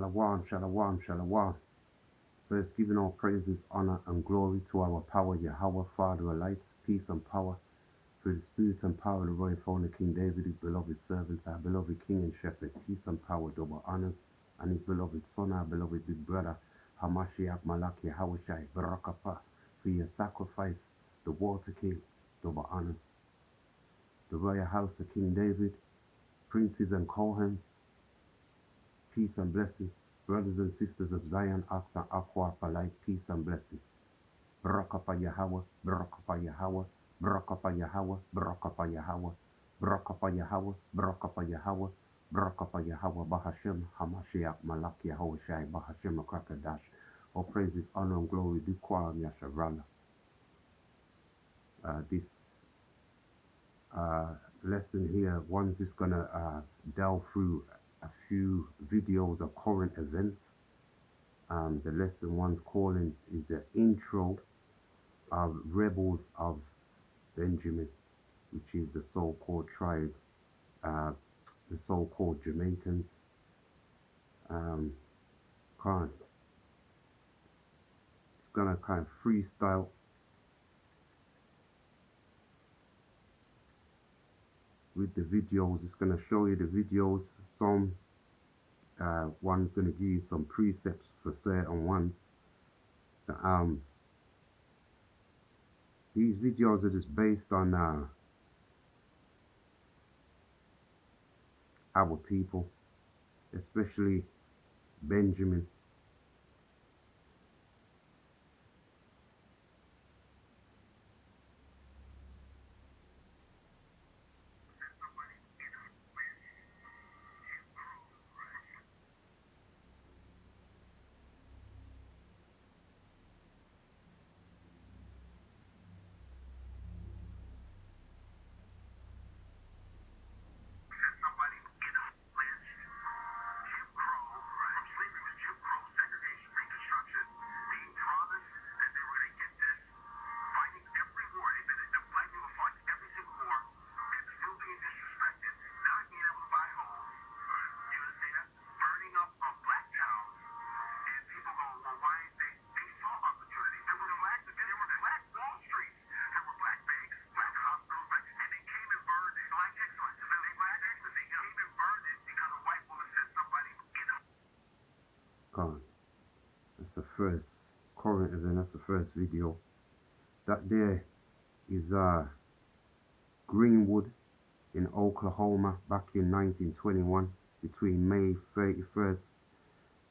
Shalom, shalom, shalom. First, giving all praises, honor, and glory to our power, Yahweh, Father of lights, peace and power, through the spirit and power of the royal throne of King David, his beloved servants, our beloved King and Shepherd, peace and power, double honors, and his beloved Son, our beloved big brother, Hamashiach Malak Yahweh Shai, Barakapah, for your sacrifice, the water king, double honors, the royal house of King David, princes and Kohens, peace and blessings, brothers and sisters of Zion, Ox and Aqua, alike, peace and blessings. Barakapa Yahweh, Barakapa Yahweh, Barakapa Yahweh, Barakapa Yahweh, Barakapa Yahweh, Barakapa Yahweh, Barakapa Yahweh, Bahashem, Hamashiach, Malak Yahweh Shai, Bahashem, Akrakadash. All praises, honor, and glory do Kwam Yasharala. This lesson here, one's just gonna delve through a few videos of current events. The lesson one's calling is the intro of Rebels of Benjamin, which is the so-called tribe, the so-called Jamaicans. It's gonna kind of freestyle. With the videos, it's gonna show you the videos. Some one's gonna give you some precepts for certain ones. These videos are just based on our people, especially Benjamin. That's the first current event. That's the first video. That there is Greenwood in Oklahoma back in 1921, between May 31st,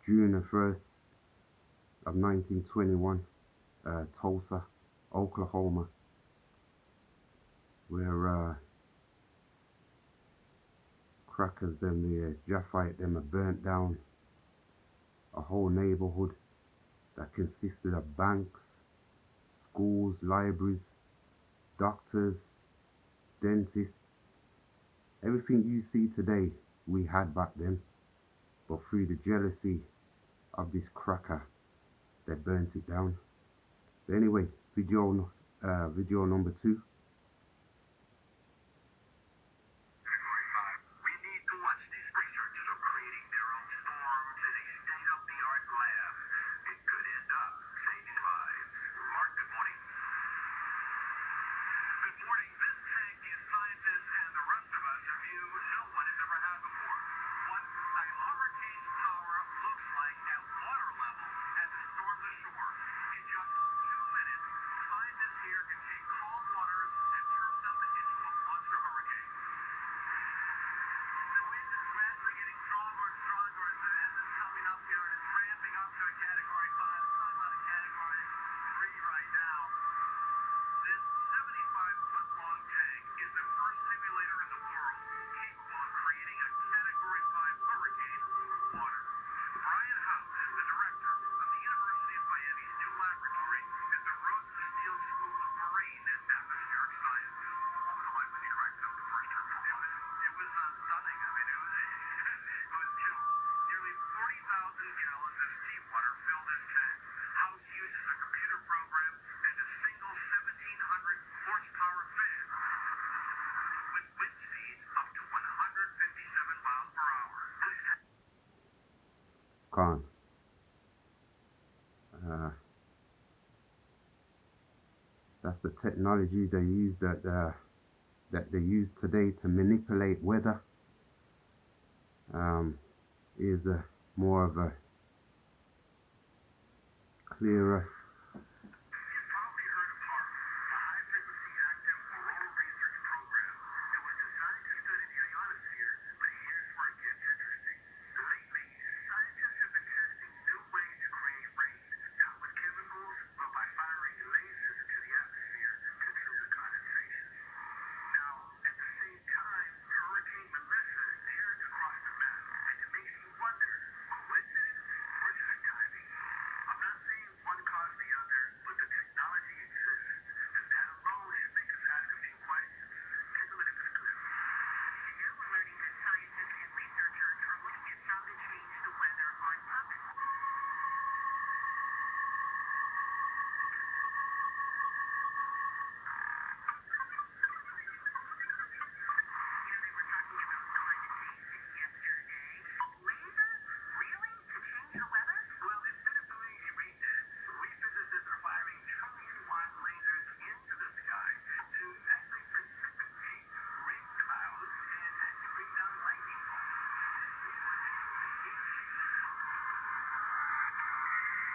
June the 1st of 1921, Tulsa, Oklahoma, where crackers them, the Japhite them, have burnt down a whole neighborhood that consisted of banks, schools, libraries, doctors, dentists. Everything you see today, we had back then, but through the jealousy of this cracker, they burnt it down. But anyway, video number 2. Scientists here can take calm waters Khan. Uh, that's the technology they use that they use today to manipulate weather. Is more of a clearer.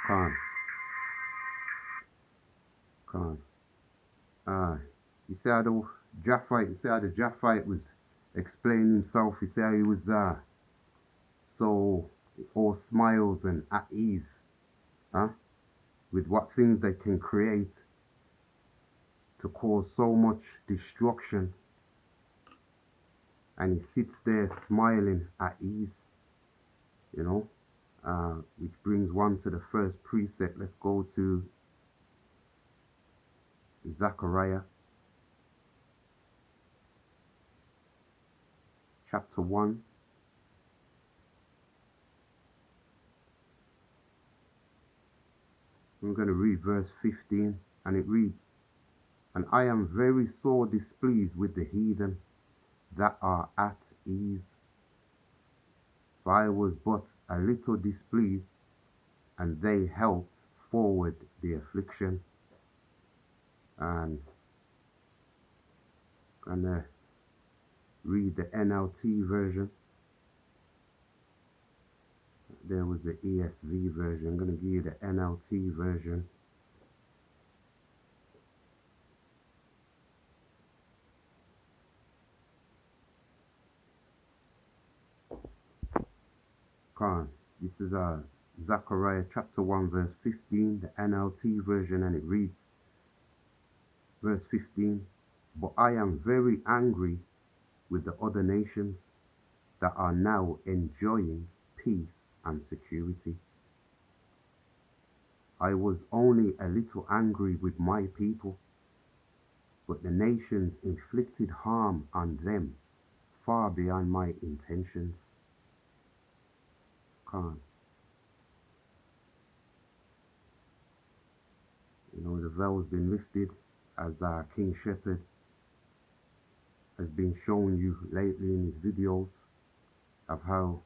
Khan. You see how the Japhite, you see how the Japhite was explaining himself. You see how he was so all smiles and at ease, with what things they can create to cause so much destruction, and he sits there smiling at ease, which brings one to the first precept. Let's go to Zechariah chapter 1. I'm going to read verse 15, and it reads, "And I am very sore displeased with the heathen that are at ease. For I was but a little displeased, and they helped forward the affliction." And I'm going to read the NLT version. There was the ESV version. I'm going to give you the NLT version. This is Zechariah chapter 1 verse 15, the NLT version, and it reads, verse 15, "But I am very angry with the other nations that are now enjoying peace and security. I was only a little angry with my people, but the nations inflicted harm on them far beyond my intentions." The veil's been lifted as King Shepherd has been showing you lately in his videos of how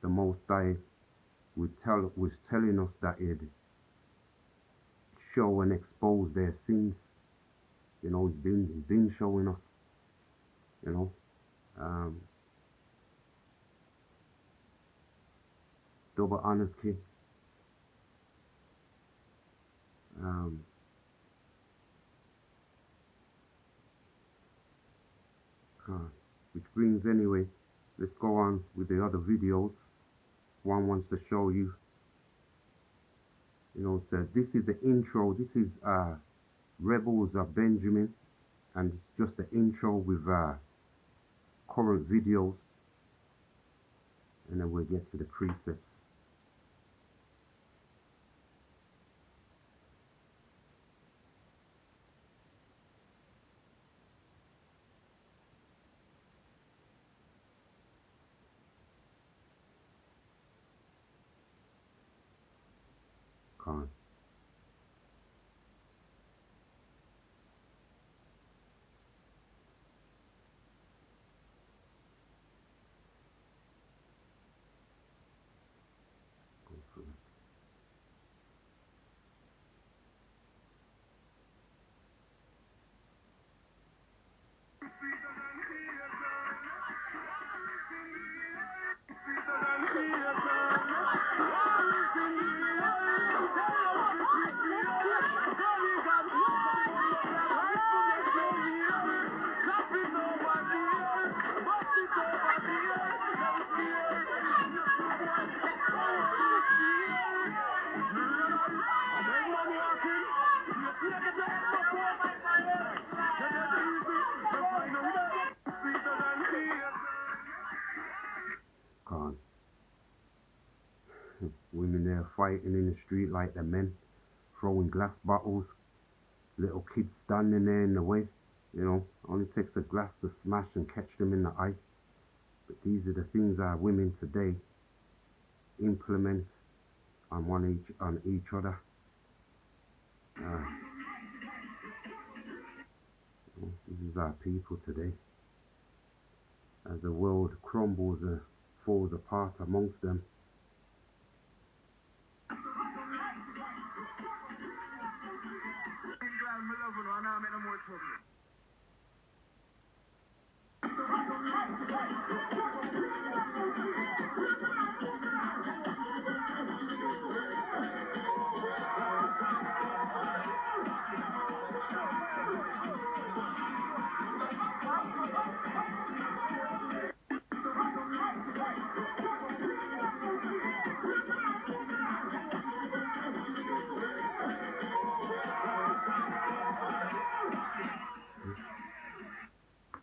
the Most High was telling us that he'd show and expose their sins. He's been showing us, double honors, King. Which brings, anyway, let's go on with the other videos. One wants to show you, so this is the intro. This is Rebels of Benjamin, and it's just the intro with current videos, and then we'll get to the precepts. Women there fighting in the street like the men, throwing glass bottles, little kids standing there in the way. You know, only takes a glass to smash and catch them in the eye. But these are the things our women today implement on each other. This is our people today. As the world crumbles and falls apart amongst them.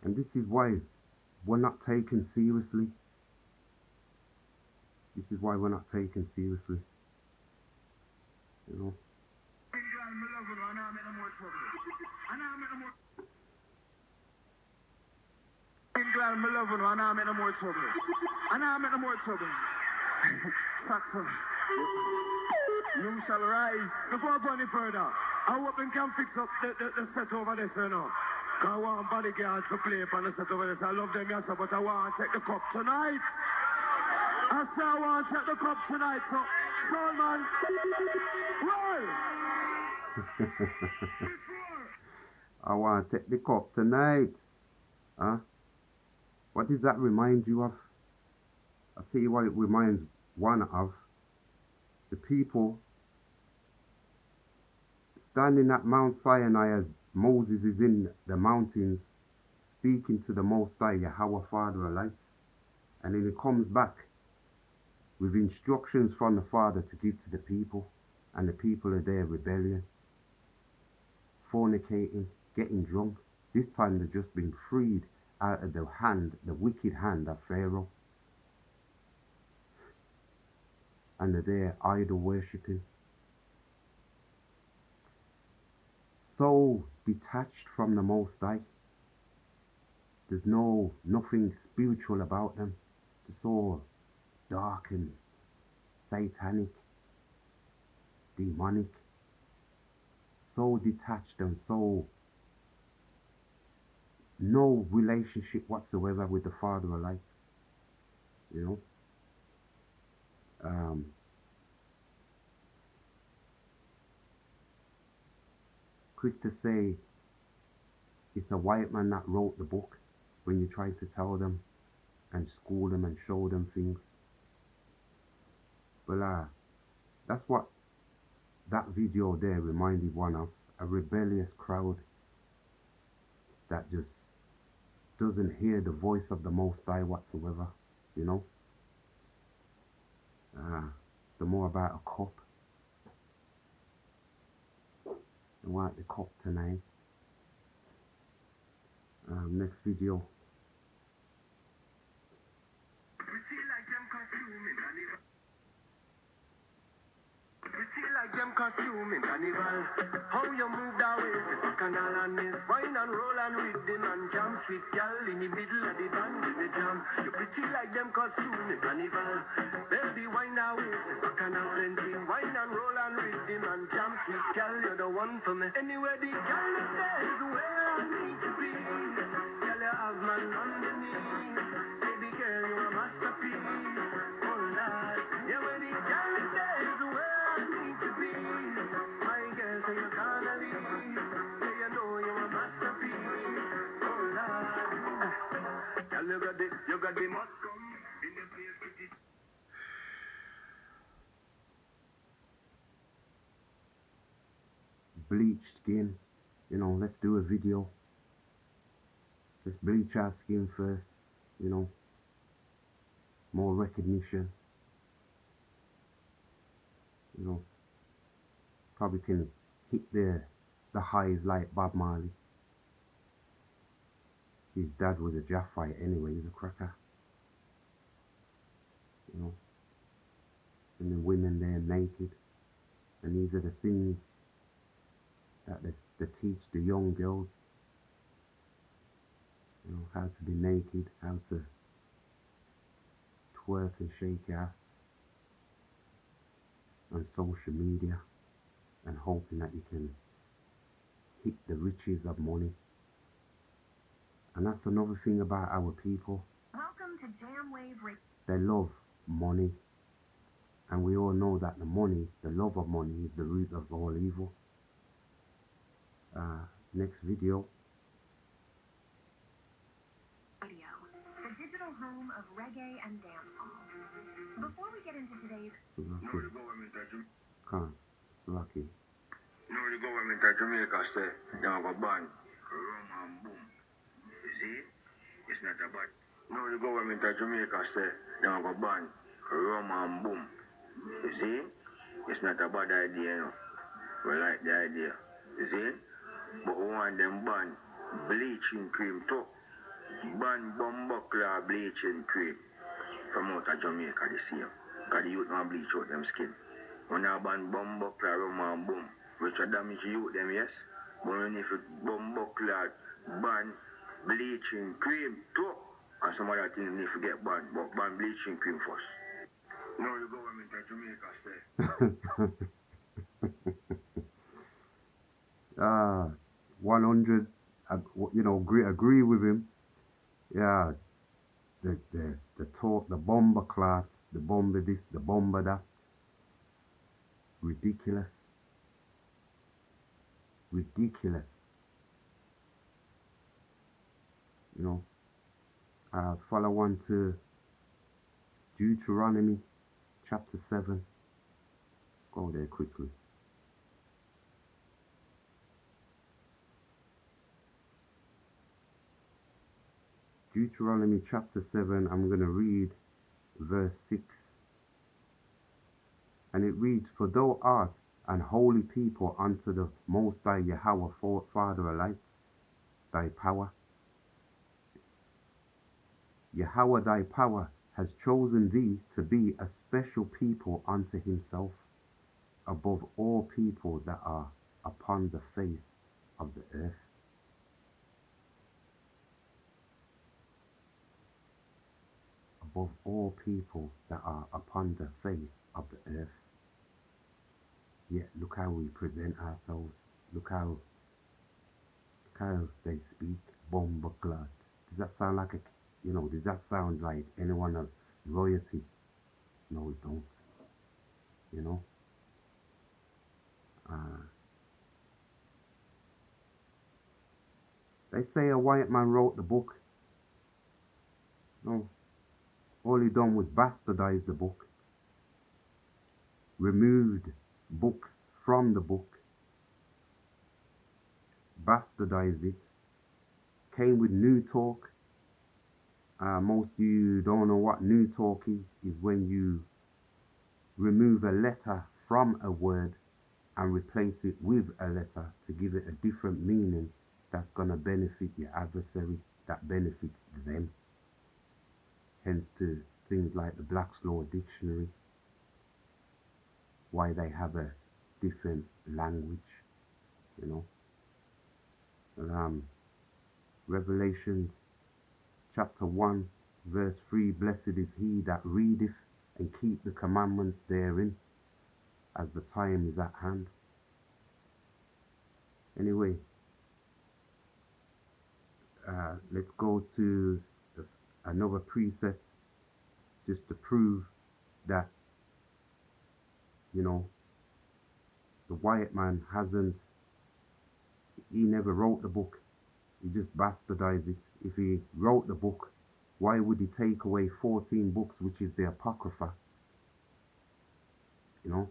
And this is why we're not taken seriously. This is why we're not taken seriously. You know. I'm loving and I'm in no more trouble. And I'm in no more trouble. Saxon. You shall rise. Before I go any further, I hope we can fix up the set over this, you know. I want bodyguards to play upon the set over this. I love them, yes, but I want to take the cup tonight. I say I want to take the cup tonight, so, man, roll! I want to take the cup tonight. Huh? What does that remind you of? I'll tell you what it reminds one of. The people standing at Mount Sinai as Moses is in the mountains speaking to the Most High, Yahweh Father of lights. And then he comes back with instructions from the Father to give to the people. And the people are there rebellion, fornicating, getting drunk. This time they've just been freed out of the wicked hand of Pharaoh. And they're there idol worshipping. So detached from the Most High. There's nothing spiritual about them. It's all dark and satanic, demonic. So detached and so no relationship whatsoever with the Father of lights. You know. Quick to say it's a white man that wrote the book when you try to tell them and school them and show them things. But that's what that video there reminded one of. A rebellious crowd that just doesn't hear the voice of the Most High whatsoever, you know. The more about a cup. I want the cup tonight. Next video. Like them costuming carnival. How you move that waist is bacchanal and miss. Wine and roll and rhythm and jam. Sweet gal in the middle of the band in the jam. You pretty like them costuming carnival. Baby, wine that waist is bacchanal plenty. Wine and roll and rhythm and jam. Sweet gal, you're the one for me. Anywhere the gal is there is where I need to be. Girl, you have man underneath. Baby girl, you're a masterpiece. Oh Lord, yeah, where the gal is there is where to be. My girl, so you're gonna leave. Yeah, you know you're a masterpiece. Oh Lord, girl, you got the must come in the place with it. Bleached skin, you know. Let's do a video. Let's bleach our skin first, you know. More recognition, you know. Probably can hit the highs like Bob Marley. His dad was a Jaffite anyway, he's a cracker. You know. and the women there naked. And these are the things that they teach the young girls, you know, how to be naked, how to twerk and shake your ass on social media, and hoping that you can hit the riches of money. And that's another thing about our people. Welcome to Jamwave Radio. They love money. And we all know that the money, the love of money, is the root of all evil. Next video. Radio, the digital home of reggae and dancehall. Before we get into today's... Come on, Lucky. No, the government of Jamaica say they are going to ban rum and boom. You see? It's not a bad. No, the government of Jamaica say they are going to ban rum and boom. You see? It's not a bad idea, you know. We like the idea. You see? But we want them ban bleaching cream too. Ban bumbuckler bleaching cream from out of Jamaica this year. Because the youth don't bleach out them skin. When I ban bumbuckler, rum and boom, which will damage the youth them, yes? But when if you bumbuckler ban bleaching cream too, and some other things need to get banned, but ban bleaching cream first. No, the government of Jamaica say. 100, you know, agree with him. Yeah, the talk, the bomber class, the bomber this, the bomber that. Ridiculous. Ridiculous. You know, follow on to Deuteronomy chapter 7. Go there quickly. Deuteronomy chapter 7, I'm going to read verse 6. And it reads, For thou art an holy people unto the Most High Yahweh, Father of lights, thy power. Yahweh thy power has chosen thee to be a special people unto himself, above all people that are upon the face of the earth. Above all people that are upon the face of the earth. Yet look how we present ourselves. Look how they speak. Bomba glad. Does that sound like a, you know, does that sound like anyone of royalty? No, it don't. You know? They say a white man wrote the book. No. All he done was bastardize the book. Removed books from the book. Bastardized it. Came with new talk. Most of you don't know what new talk is when you remove a letter from a word and replace it with a letter to give it a different meaning that's going to benefit your adversary, that benefits them. Hence to things like the Black's Law Dictionary, why they have a different language, you know. Revelations chapter 1 verse 3, Blessed is he that readeth and keep the commandments therein, as the time is at hand. Anyway, let's go to another precept just to prove that, you know, the white man he never wrote the book. He just bastardized it. If he wrote the book, why would he take away 14 books, which is the Apocrypha? You know?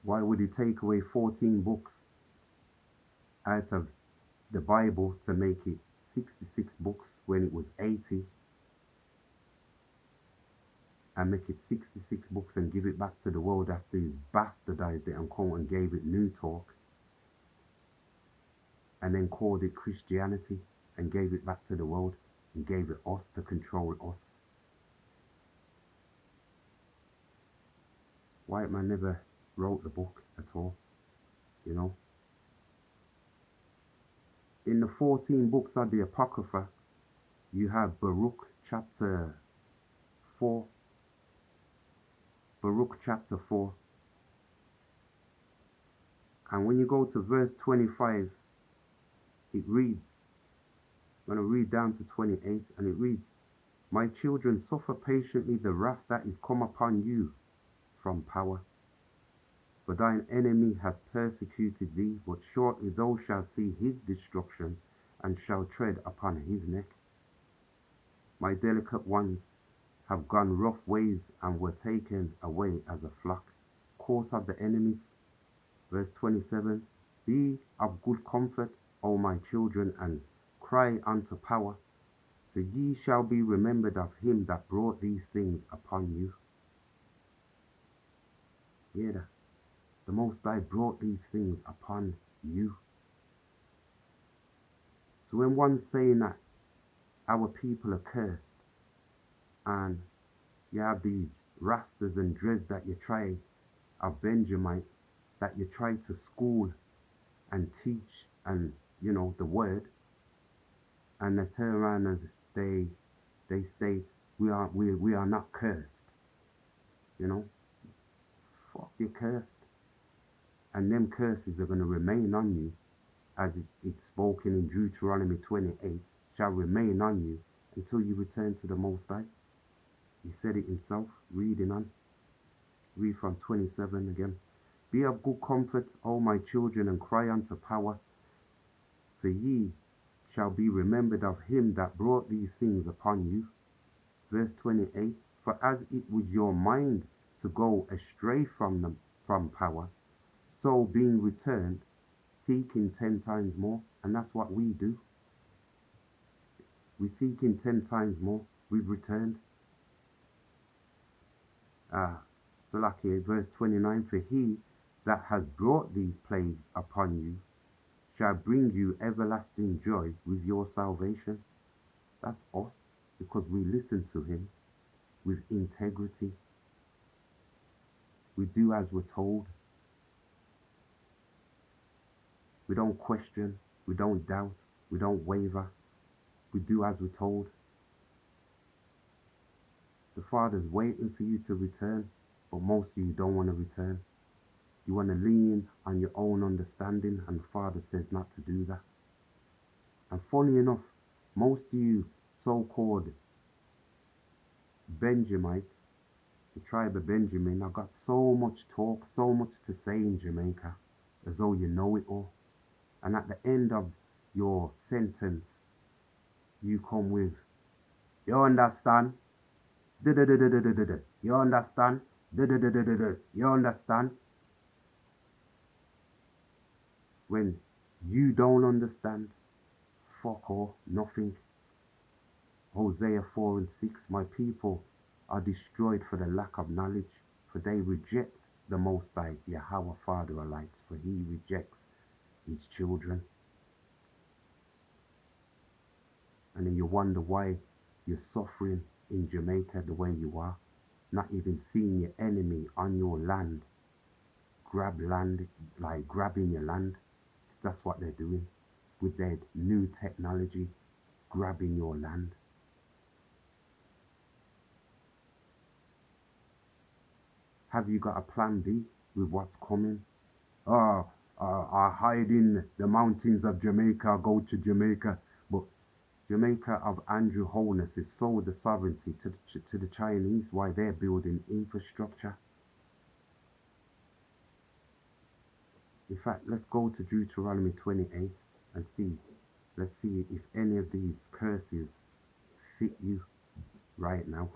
Why would he take away 14 books out of the Bible to make it 66 books when it was 80? And make it 66 books and give it back to the world after he's bastardized it and come and gave it new talk? And then called it Christianity and gave it back to the world and gave it us to control us. White man never wrote the book at all, you know. In the 14 books of the Apocrypha, you have Baruch chapter 4. Baruch chapter 4. And when you go to verse 25, it reads, I'm going to read down to 28, and it reads, My children, suffer patiently the wrath that is come upon you from power. For thine enemy hath persecuted thee, but shortly thou shalt see his destruction, and shall tread upon his neck. My delicate ones have gone rough ways, and were taken away as a flock, caught of the enemies. Verse 27, Be of good comfort, O my children, and cry unto power, for ye shall be remembered of him that brought these things upon you. Hear that? The Most High brought these things upon you. So when one's saying that our people are cursed, and you have these Rastas and Dreads that you try, of Benjamites, that you try to school and teach and, you know, the word, and they turn around and they state, we are not cursed, you know. Fuck, you're cursed. And them curses are going to remain on you, as it's spoken in Deuteronomy 28, shall remain on you until you return to the Most High. He said it himself, reading on. Read from 27 again. Be of good comfort, O my children, and cry unto power, for ye shall be remembered of him that brought these things upon you. Verse 28, For as it was your mind to go astray from power, so being returned, seeking 10 times more. And that's what we do. We seek in 10 times more. We've returned. So like here, verse 29, For he that has brought these plagues upon you shall bring you everlasting joy with your salvation. That's us, because we listen to him with integrity. We do as we're told. We don't question, we don't doubt, we don't waver. We do as we're told. The Father's waiting for you to return, but most of you don't want to return. You want to lean on your own understanding, and the Father says not to do that. And funny enough, most of you so-called Benjamites, the tribe of Benjamin, have got so much talk, so much to say in Jamaica, as though you know it all. And at the end of your sentence, you come with, you understand? You understand? You understand? When you don't understand, fuck all, nothing. Hosea 4 and 6, My people are destroyed for the lack of knowledge, for they reject the Most High, Yahweh Father of lights, for he rejects his children. And then you wonder why you're suffering in Jamaica the way you are, not even seeing your enemy on your land, grab land, like grabbing your land. That's what they're doing with their new technology, grabbing your land. Have you got a plan B with what's coming? I hide in the mountains of Jamaica, go to Jamaica. But Jamaica of Andrew Holness is sold the sovereignty to the Chinese while they're building infrastructure. In fact, let's go to Deuteronomy 28 and see. Let's see if any of these curses fit you right now.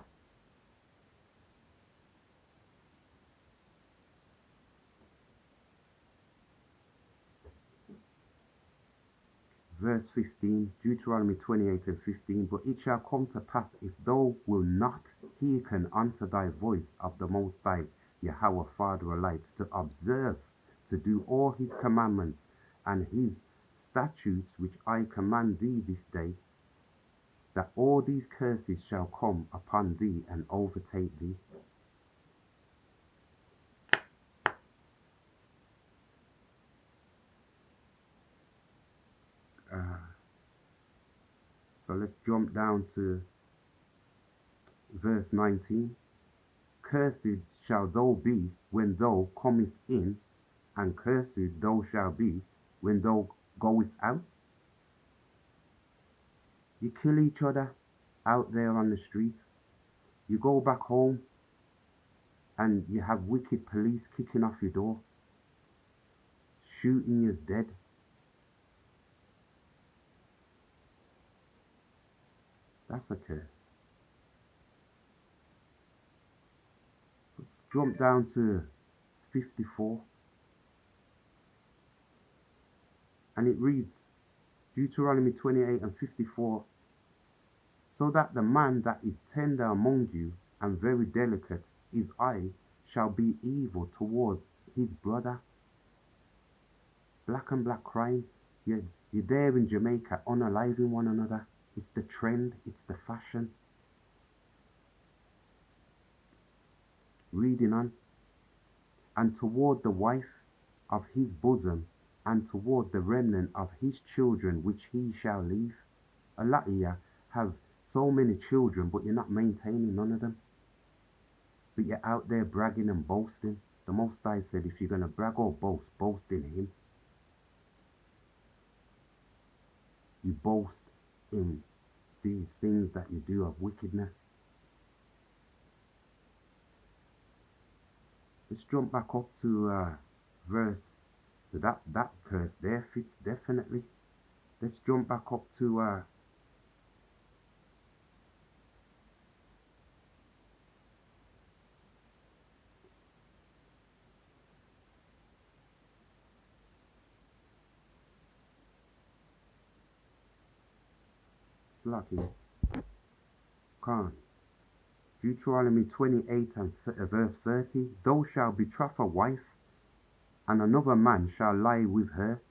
Verse 15, Deuteronomy 28 and 15, But it shall come to pass, if thou wilt not hearken unto thy voice of the Most High, Yahweh Father of lights, to observe, to do all his commandments and his statutes which I command thee this day, that all these curses shall come upon thee and overtake thee. So let's jump down to verse 19. Cursed shall thou be when thou comest in, and cursed thou shalt be when thou goest out. You kill each other out there on the street. You go back home and you have wicked police kicking off your door, shooting you dead. That's a curse. Let's jump down to 54. And it reads, Deuteronomy 28 and 54, so that the man that is tender among you and very delicate, his eye shall be evil towards his brother. Black and black crime. You're there in Jamaica, unaliving one another. It's the trend, it's the fashion. Reading on. And toward the wife of his bosom, and toward the remnant of his children which he shall leave. A lot of you have so many children, but you're not maintaining none of them. But you're out there bragging and boasting. The Most High said, if you're going to brag or boast, boast in him. You boast in these things that you do of wickedness. Let's jump back up to verse. So that curse there fits definitely. Let's jump back up to Lucky. Come. Deuteronomy 28 and verse 30. Thou shalt betroth a wife, and another man shall lie with her.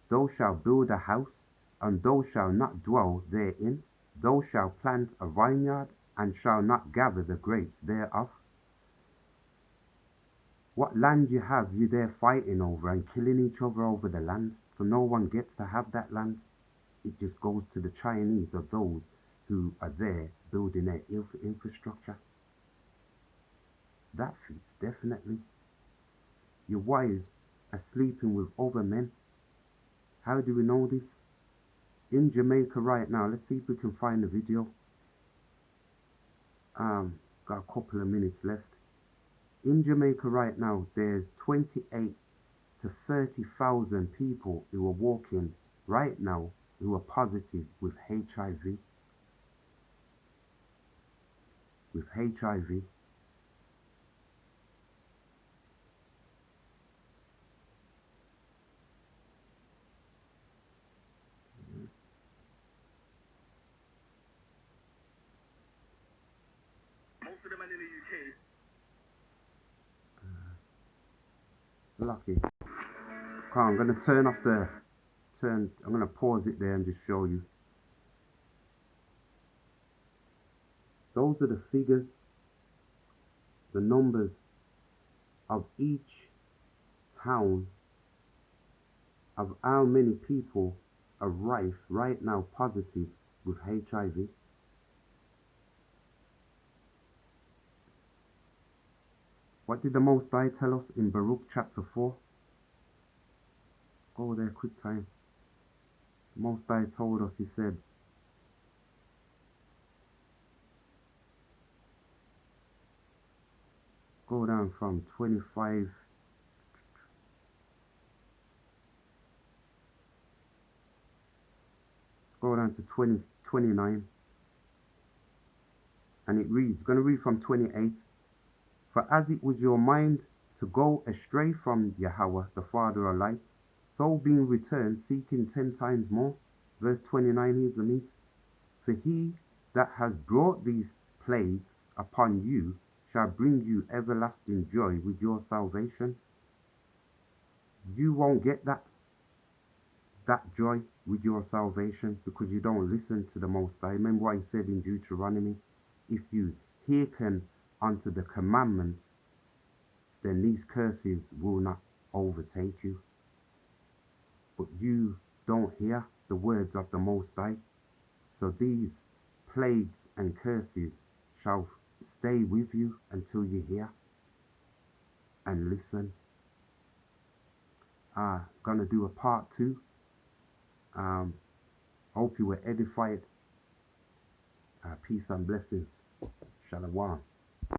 Thou shalt build a house, and thou shalt not dwell therein. Thou shalt plant a vineyard, and shalt not gather the grapes thereof. What land you have, you there fighting over and killing each other over the land, so no one gets to have that land. It just goes to the Chinese of those who are there building their infrastructure. That fits definitely. Your wives are sleeping with other men. How do we know this? In Jamaica right now, let's see if we can find the video. Got a couple of minutes left. In Jamaica right now, there's 28 to 30,000 people who are walking right now who are positive with HIV. With HIV. Most of them are in the UK. Lucky. Okay, I'm going to turn off the... I'm going to pause it there and just show you. Those are the figures, the numbers of each town of how many people are right now positive with HIV. What did the Most High tell us in Baruch chapter 4? Go there quick time. The Most High told us, he said, go down from 25 go down to 29, and it reads, going to read from 28. For as it was your mind to go astray from Yahweh, the Father of lights, so being returned, seeking 10 times more. Verse 29, here's the meat. For he that has brought these plagues upon you shall bring you everlasting joy with your salvation. You won't get that joy with your salvation because you don't listen to the Most High. Remember what he said in Deuteronomy? If you hearken unto the commandments, then these curses will not overtake you. But you don't hear the words of the Most High. So these plagues and curses shall stay with you until you hear and listen. Gonna do a part 2. Hope you were edified. Peace and blessings. Shalom.